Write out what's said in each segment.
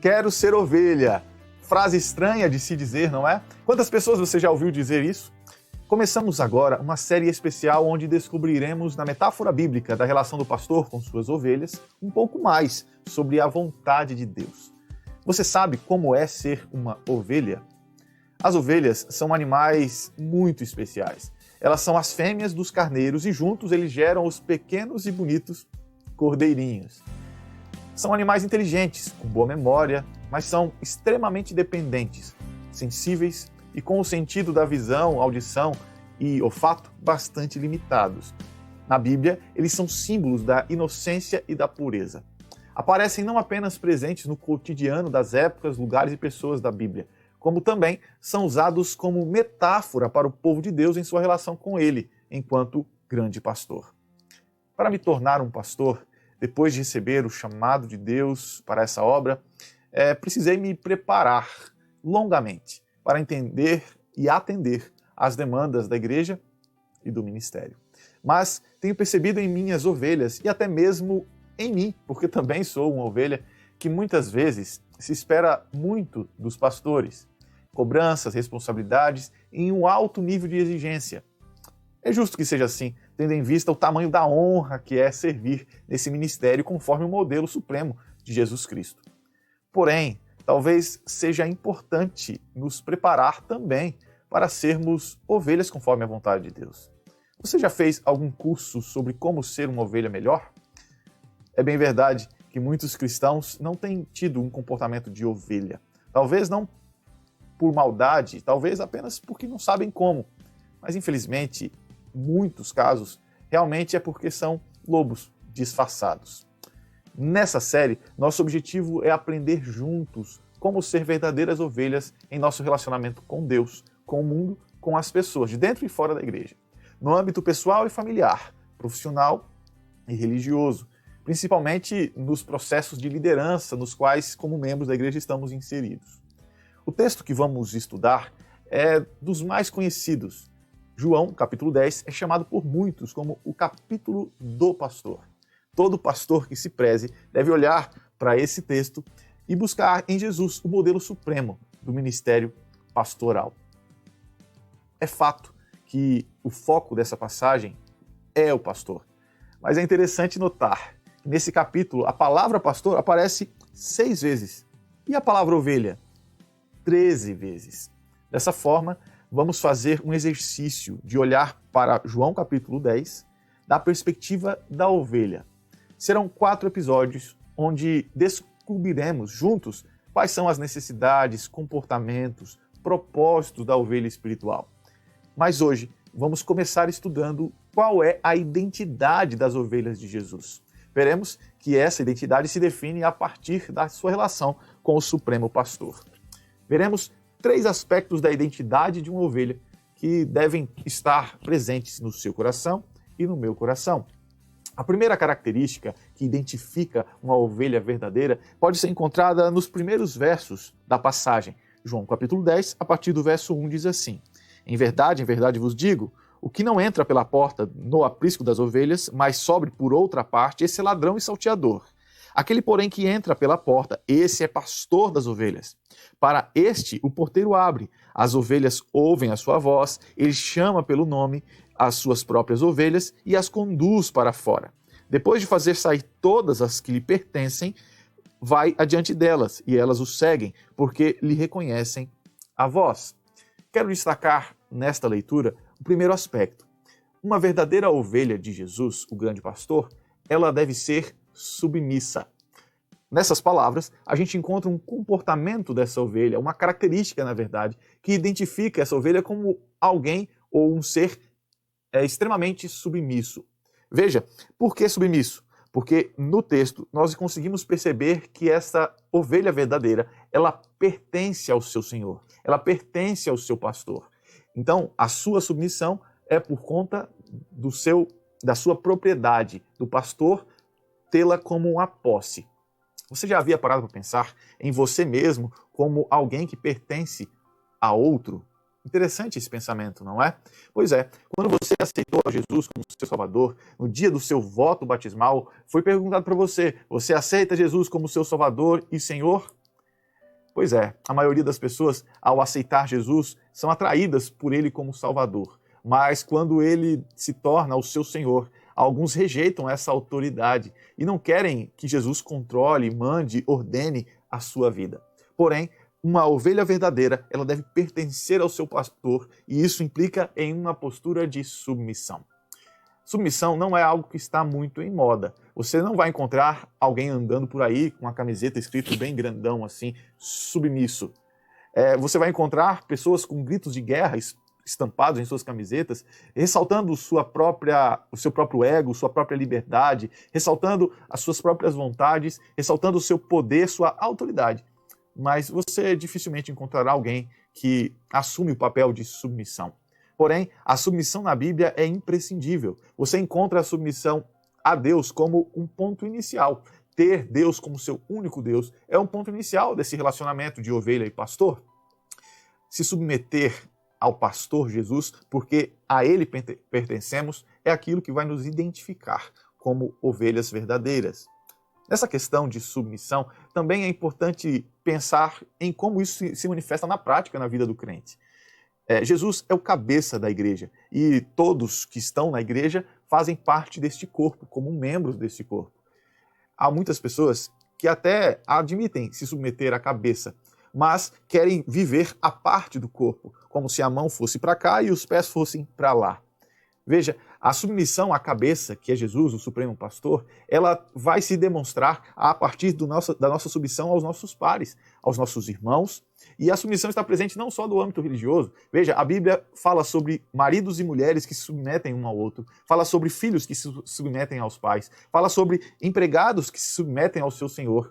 Quero ser ovelha. Frase estranha de se dizer, não é? Quantas pessoas você já ouviu dizer isso? Começamos agora uma série especial onde descobriremos, na metáfora bíblica da relação do pastor com suas ovelhas, um pouco mais sobre a vontade de Deus. Você sabe como é ser uma ovelha? As ovelhas são animais muito especiais. Elas são as fêmeas dos carneiros e juntos eles geram os pequenos e bonitos cordeirinhos. São animais inteligentes, com boa memória, mas são extremamente dependentes, sensíveis e com o sentido da visão, audição e olfato bastante limitados. Na Bíblia, eles são símbolos da inocência e da pureza. Aparecem não apenas presentes no cotidiano das épocas, lugares e pessoas da Bíblia, como também são usados como metáfora para o povo de Deus em sua relação com ele, enquanto grande pastor. Para me tornar um pastor, depois de receber o chamado de Deus para essa obra, precisei me preparar longamente para entender e atender às demandas da igreja e do ministério. Mas tenho percebido em minhas ovelhas e até mesmo em mim, porque também sou uma ovelha, que muitas vezes se espera muito dos pastores. Cobranças, responsabilidades e um alto nível de exigência. É justo que seja assim, tendo em vista o tamanho da honra que é servir nesse ministério conforme o modelo supremo de Jesus Cristo. Porém, talvez seja importante nos preparar também para sermos ovelhas conforme a vontade de Deus. Você já fez algum curso sobre como ser uma ovelha melhor? É bem verdade que muitos cristãos não têm tido um comportamento de ovelha. Talvez não por maldade, talvez apenas porque não sabem como. Mas, infelizmente, muitos casos realmente é porque são lobos disfarçados. Nessa série, nosso objetivo é aprender juntos como ser verdadeiras ovelhas em nosso relacionamento com Deus, com o mundo, com as pessoas, de dentro e fora da igreja, no âmbito pessoal e familiar, profissional e religioso, principalmente nos processos de liderança nos quais, como membros da igreja, estamos inseridos. O texto que vamos estudar é dos mais conhecidos. João, capítulo 10, é chamado por muitos como o capítulo do pastor. Todo pastor que se preze deve olhar para esse texto e buscar em Jesus o modelo supremo do ministério pastoral. É fato que o foco dessa passagem é o pastor, mas é interessante notar que nesse capítulo a palavra pastor aparece 6 vezes e a palavra ovelha 13 vezes. Dessa forma, vamos fazer um exercício de olhar para João capítulo 10 da perspectiva da ovelha. Serão 4 episódios onde descobriremos juntos quais são as necessidades, comportamentos, propósitos da ovelha espiritual. Mas hoje vamos começar estudando qual é a identidade das ovelhas de Jesus. Veremos que essa identidade se define a partir da sua relação com o Supremo Pastor. Veremos 3 aspectos da identidade de uma ovelha que devem estar presentes no seu coração e no meu coração. A primeira característica que identifica uma ovelha verdadeira pode ser encontrada nos primeiros versos da passagem. João capítulo 10, a partir do verso 1, diz assim: em verdade vos digo, o que não entra pela porta no aprisco das ovelhas, mas sobe por outra parte, esse é ladrão e salteador. Aquele, porém, que entra pela porta, esse é pastor das ovelhas. Para este, o porteiro abre, as ovelhas ouvem a sua voz, ele chama pelo nome as suas próprias ovelhas e as conduz para fora. Depois de fazer sair todas as que lhe pertencem, vai adiante delas, e elas o seguem, porque lhe reconhecem a voz. Quero destacar nesta leitura o primeiro aspecto. Uma verdadeira ovelha de Jesus, o grande pastor, ela deve ser submissa. Nessas palavras, a gente encontra um comportamento dessa ovelha, uma característica, na verdade, que identifica essa ovelha como alguém ou um ser extremamente submisso. Veja, por que submisso? Porque no texto nós conseguimos perceber que essa ovelha verdadeira, ela pertence ao seu Senhor, ela pertence ao seu pastor. Então, a sua submissão é por conta da sua propriedade, do pastor tê-la como uma posse. Você já havia parado para pensar em você mesmo como alguém que pertence a outro? Interessante esse pensamento, não é? Pois é, quando você aceitou a Jesus como seu Salvador, no dia do seu voto batismal, foi perguntado para você, você aceita Jesus como seu Salvador e Senhor? Pois é, a maioria das pessoas, ao aceitar Jesus, são atraídas por ele como Salvador. Mas quando ele se torna o seu Senhor, alguns rejeitam essa autoridade e não querem que Jesus controle, mande, ordene a sua vida. Porém, uma ovelha verdadeira, ela deve pertencer ao seu pastor e isso implica em uma postura de submissão. Submissão não é algo que está muito em moda. Você não vai encontrar alguém andando por aí com uma camiseta escrito bem grandão assim, submisso. Você vai encontrar pessoas com gritos de guerra estampados em suas camisetas, ressaltando o seu próprio ego, sua própria liberdade, ressaltando as suas próprias vontades, ressaltando o seu poder, sua autoridade. Mas você dificilmente encontrará alguém que assume o papel de submissão. Porém, a submissão na Bíblia é imprescindível. Você encontra a submissão a Deus como um ponto inicial. Ter Deus como seu único Deus é um ponto inicial desse relacionamento de ovelha e pastor. Se submeter ao pastor Jesus, porque a ele pertencemos, é aquilo que vai nos identificar como ovelhas verdadeiras. Nessa questão de submissão, também é importante pensar em como isso se manifesta na prática na vida do crente. Jesus é o cabeça da igreja e todos que estão na igreja fazem parte deste corpo, como membros deste corpo. Há muitas pessoas que até admitem se submeter à cabeça, mas querem viver a parte do corpo, como se a mão fosse para cá e os pés fossem para lá. Veja, a submissão à cabeça, que é Jesus, o Supremo Pastor, ela vai se demonstrar a partir da nossa submissão aos nossos pares, aos nossos irmãos, e a submissão está presente não só no âmbito religioso. Veja, a Bíblia fala sobre maridos e mulheres que se submetem um ao outro, fala sobre filhos que se submetem aos pais, fala sobre empregados que se submetem ao seu senhor.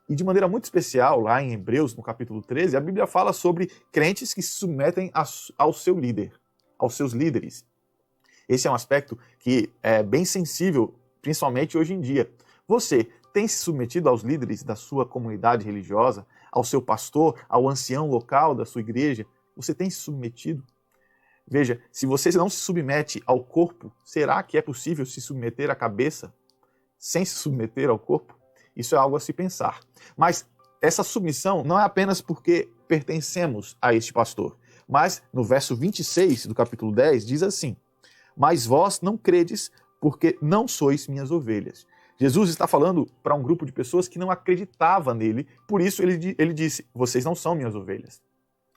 E de maneira muito especial, lá em Hebreus, no capítulo 13, a Bíblia fala sobre crentes que se submetem ao seu líder, aos seus líderes. Esse é um aspecto que é bem sensível, principalmente hoje em dia. Você tem se submetido aos líderes da sua comunidade religiosa, ao seu pastor, ao ancião local da sua igreja? Você tem se submetido? Veja, se você não se submete ao corpo, será que é possível se submeter à cabeça sem se submeter ao corpo? Isso é algo a se pensar. Mas essa submissão não é apenas porque pertencemos a este pastor, mas no verso 26 do capítulo 10 diz assim: mas vós não credes, porque não sois minhas ovelhas. Jesus está falando para um grupo de pessoas que não acreditava nele, por isso ele disse, vocês não são minhas ovelhas.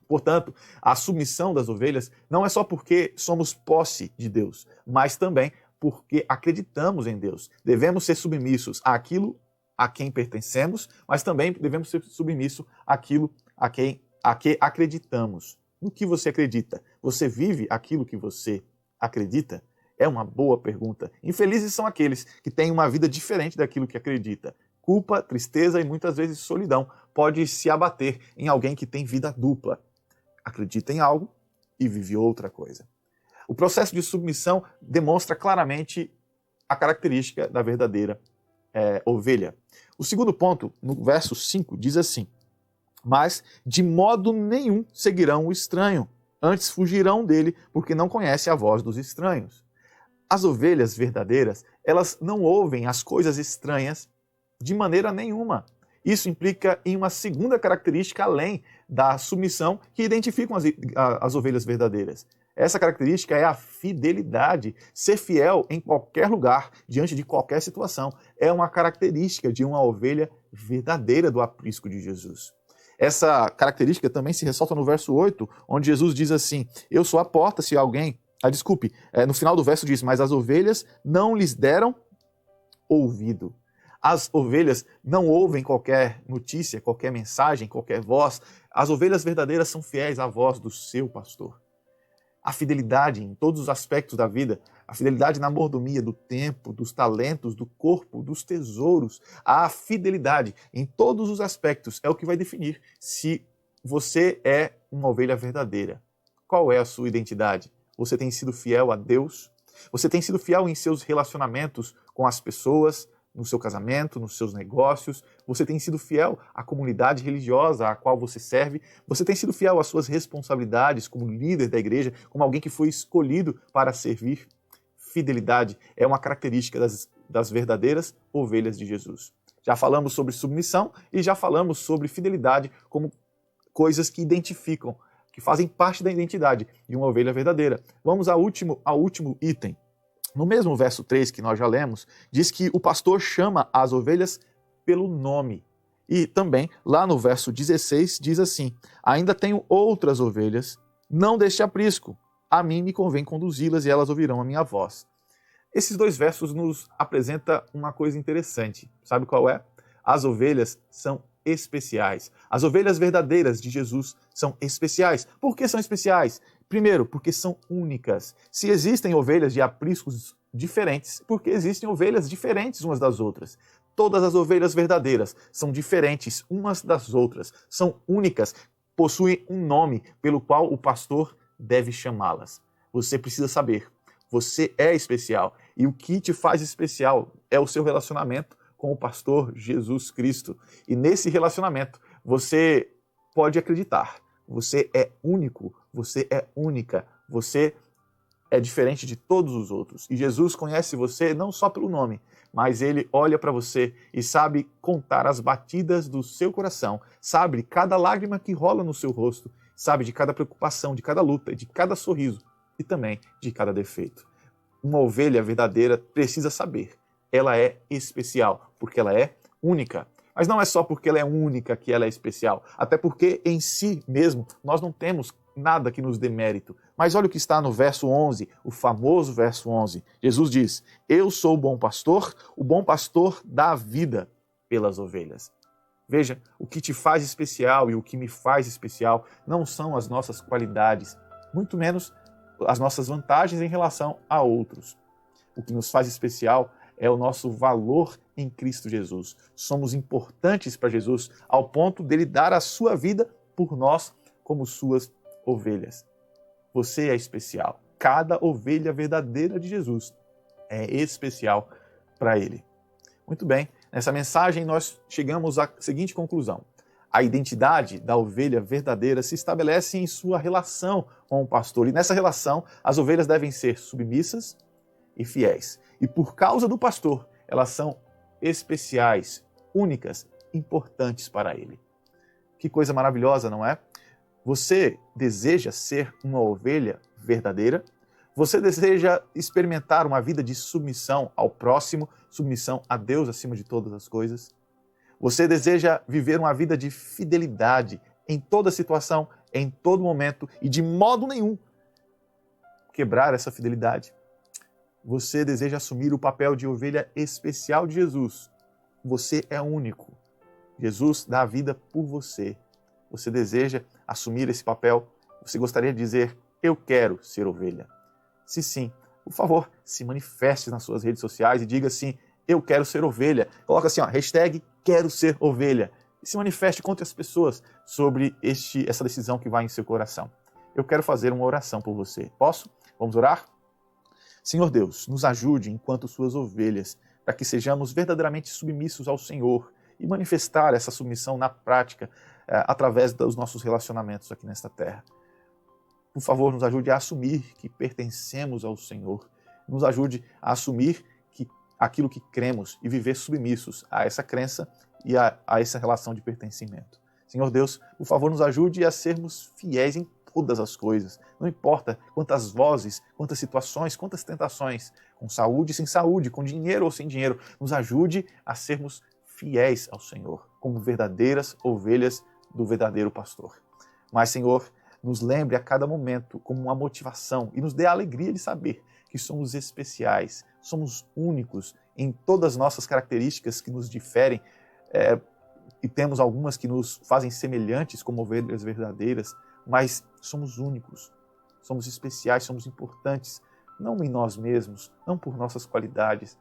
Portanto, a submissão das ovelhas não é só porque somos posse de Deus, mas também porque acreditamos em Deus. Devemos ser submissos àquilo a quem pertencemos, mas também devemos ser submissos àquilo a que acreditamos. No que você acredita? Você vive aquilo que você acredita? É uma boa pergunta. Infelizes são aqueles que têm uma vida diferente daquilo que acredita. Culpa, tristeza e muitas vezes solidão pode se abater em alguém que tem vida dupla. Acredita em algo e vive outra coisa. O processo de submissão demonstra claramente a característica da verdadeira ovelha. O segundo ponto, no verso 5, diz assim: mas de modo nenhum seguirão o estranho, antes fugirão dele, porque não conhecem a voz dos estranhos. As ovelhas verdadeiras, elas não ouvem as coisas estranhas de maneira nenhuma. Isso implica em uma segunda característica além da submissão que identificam as ovelhas verdadeiras. Essa característica é a fidelidade. Ser fiel em qualquer lugar, diante de qualquer situação, é uma característica de uma ovelha verdadeira do aprisco de Jesus. Essa característica também se ressalta no verso 8, onde Jesus diz assim: eu sou a porta, se alguém... no final do verso diz, mas as ovelhas não lhes deram ouvido. As ovelhas não ouvem qualquer notícia, qualquer mensagem, qualquer voz. As ovelhas verdadeiras são fiéis à voz do seu pastor. A fidelidade em todos os aspectos da vida, a fidelidade na mordomia do tempo, dos talentos, do corpo, dos tesouros, a fidelidade em todos os aspectos é o que vai definir se você é uma ovelha verdadeira. Qual é a sua identidade? Você tem sido fiel a Deus? Você tem sido fiel em seus relacionamentos com as pessoas, no seu casamento, nos seus negócios? Você tem sido fiel à comunidade religiosa à qual você serve? Você tem sido fiel às suas responsabilidades como líder da igreja, como alguém que foi escolhido para servir? Fidelidade é uma característica das verdadeiras ovelhas de Jesus. Já falamos sobre submissão e já falamos sobre fidelidade como coisas que identificam, que fazem parte da identidade de uma ovelha verdadeira. Vamos ao último item. No mesmo verso 3 que nós já lemos, diz que o pastor chama as ovelhas pelo nome. E também, lá no verso 16, diz assim: ainda tenho outras ovelhas, não deste aprisco. A mim me convém conduzi-las e elas ouvirão a minha voz. Esses dois versos nos apresentam uma coisa interessante. Sabe qual é? As ovelhas são especiais. As ovelhas verdadeiras de Jesus são especiais. Por que são especiais? Primeiro, porque são únicas. Se existem ovelhas de apriscos diferentes, porque existem ovelhas diferentes umas das outras. Todas as ovelhas verdadeiras são diferentes umas das outras, são únicas, possuem um nome pelo qual o pastor deve chamá-las. Você precisa saber, você é especial, e o que te faz especial é o seu relacionamento com o pastor Jesus Cristo. E nesse relacionamento você pode acreditar, você é único, você é única, você é diferente de todos os outros. E Jesus conhece você não só pelo nome, mas ele olha para você e sabe contar as batidas do seu coração, sabe cada lágrima que rola no seu rosto, sabe de cada preocupação, de cada luta, de cada sorriso e também de cada defeito. Uma ovelha verdadeira precisa saber, ela é especial, porque ela é única. Mas não é só porque ela é única que ela é especial, até porque em si mesmo nós não temos nada que nos dê mérito. Mas olha o que está no verso 11, o famoso verso 11. Jesus diz: eu sou o bom pastor dá a vida pelas ovelhas. Veja, o que te faz especial e o que me faz especial não são as nossas qualidades, muito menos as nossas vantagens em relação a outros. O que nos faz especial é o nosso valor em Cristo Jesus. Somos importantes para Jesus ao ponto dele dar a sua vida por nós como suas ovelhas. Você é especial. Cada ovelha verdadeira de Jesus é especial para ele. Muito bem, nessa mensagem nós chegamos à seguinte conclusão. A identidade da ovelha verdadeira se estabelece em sua relação com o pastor. E nessa relação, as ovelhas devem ser submissas e fiéis. E por causa do pastor, elas são especiais, únicas, importantes para ele. Que coisa maravilhosa, não é? Você deseja ser uma ovelha verdadeira? Você deseja experimentar uma vida de submissão ao próximo, submissão a Deus acima de todas as coisas? Você deseja viver uma vida de fidelidade em toda situação, em todo momento e de modo nenhum quebrar essa fidelidade? Você deseja assumir o papel de ovelha especial de Jesus? Você é único. Jesus dá a vida por você. Você deseja assumir esse papel? Você gostaria de dizer, eu quero ser ovelha? Se sim, por favor, se manifeste nas suas redes sociais e diga assim, eu quero ser ovelha. Coloca assim, hashtag quero ser ovelha. E se manifeste, conte às pessoas sobre essa decisão que vai em seu coração. Eu quero fazer uma oração por você. Posso? Vamos orar? Senhor Deus, nos ajude enquanto suas ovelhas, para que sejamos verdadeiramente submissos ao Senhor e manifestar essa submissão na prática através dos nossos relacionamentos aqui nesta terra. Por favor, nos ajude a assumir que pertencemos ao Senhor. Nos ajude a assumir aquilo que cremos e viver submissos a essa crença e a essa relação de pertencimento. Senhor Deus, por favor, nos ajude a sermos fiéis em todas as coisas. Não importa quantas vozes, quantas situações, quantas tentações, com saúde, sem saúde, com dinheiro ou sem dinheiro, nos ajude a sermos fiéis ao Senhor, como verdadeiras ovelhas do verdadeiro pastor. Mas, Senhor, nos lembre a cada momento como uma motivação e nos dê a alegria de saber que somos especiais, somos únicos em todas as nossas características que nos diferem e temos algumas que nos fazem semelhantes como ovelhas verdadeiras, mas somos únicos, somos especiais, somos importantes, não em nós mesmos, não por nossas qualidades,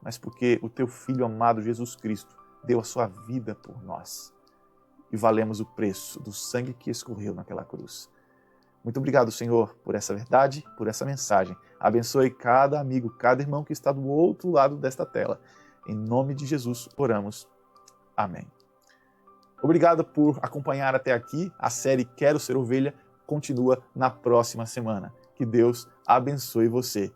mas porque o teu Filho amado Jesus Cristo deu a sua vida por nós. E valemos o preço do sangue que escorreu naquela cruz. Muito obrigado, Senhor, por essa verdade, por essa mensagem. Abençoe cada amigo, cada irmão que está do outro lado desta tela. Em nome de Jesus, oramos. Amém. Obrigado por acompanhar até aqui. A série Quero Ser Ovelha continua na próxima semana. Que Deus abençoe você.